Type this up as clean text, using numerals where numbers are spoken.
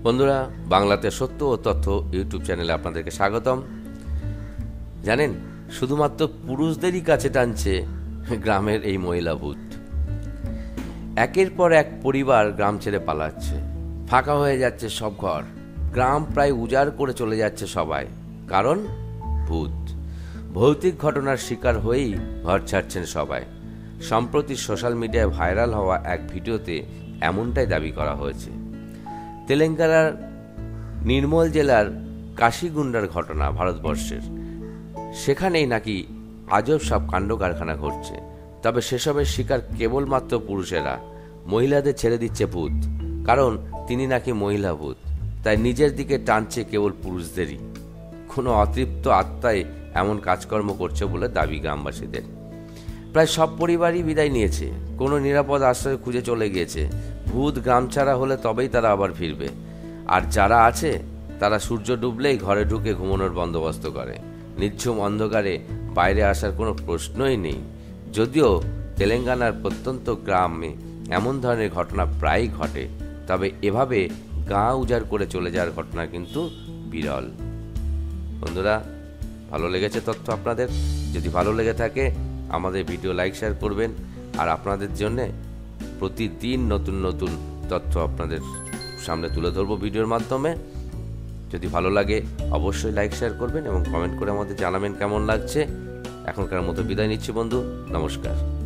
বন্ধুরা, বাংলাতে সত্য ও তথ্য ইউটিউব চ্যানেলে আপনাদেরকে স্বাগতম। জানেন, শুধুমাত্র পুরুষদেরই কাছে টানছে গ্রামের এই মহিলা ভূত। একের পর এক পরিবার গ্রাম ছেড়ে পালাচ্ছে, ফাঁকা হয়ে যাচ্ছে সব ঘর, গ্রাম প্রায় উজাড় করে চলে যাচ্ছে সবাই। কারণ ভূত। ভৌতিক ঘটনার শিকার হয়েই ঘর ছাড়ছেন সবাই। সম্প্রতি সোশ্যাল মিডিয়ায় ভাইরাল হওয়া এক ভিডিওতে এমনটাই দাবি করা হয়েছে। তেলেঙ্গানার নির্মল জেলার কাশিগুন্ডার ঘটনা ভারতবর্ষের। সেখানেই নাকি আজব সব কাণ্ড কারখানা ঘটছে। তবে সেসবের শিকার কেবলমাত্র পুরুষেরা। মহিলাদের ছেড়ে দিচ্ছে ভূত, কারণ তিনি নাকি মহিলা ভূত, তাই নিজের দিকে টানছে কেবল পুরুষদেরই। কোনো অতৃপ্ত আত্মায় এমন কাজকর্ম করছে বলে দাবি গ্রামবাসীদের। প্রায় সব পরিবারই বিদায় নিয়েছে, কোনো নিরাপদ আশ্রয় খুঁজে চলে গিয়েছে। ভূত গ্রাম ছাড়া হলে তবেই তারা আবার ফিরবে। আর যারা আছে তারা সূর্য ডুবলেই ঘরে ঢুকে ঘুমানোর বন্দোবস্ত করে। নিঝুম অন্ধকারে বাইরে আসার কোনো প্রশ্নই নেই। যদিও তেলেঙ্গানার প্রত্যন্ত গ্রামে এমন ধরনের ঘটনা প্রায়ই ঘটে, তবে এভাবে গা উজাড় করে চলে যাওয়ার ঘটনা কিন্তু বিরল। বন্ধুরা, ভালো লেগেছে তথ্য আপনাদের? যদি ভালো লেগে থাকে আমাদের ভিডিও লাইক শেয়ার করবেন। আর আপনাদের জন্যে প্রতিদিন নতুন নতুন তথ্য আপনাদের সামনে তুলে ধরবো ভিডিওর মাধ্যমে। যদি ভালো লাগে অবশ্যই লাইক শেয়ার করবেন এবং কমেন্ট করে আমাদের জানাবেন কেমন লাগছে। এখনকার মতো বিদায় নিচ্ছি বন্ধু, নমস্কার।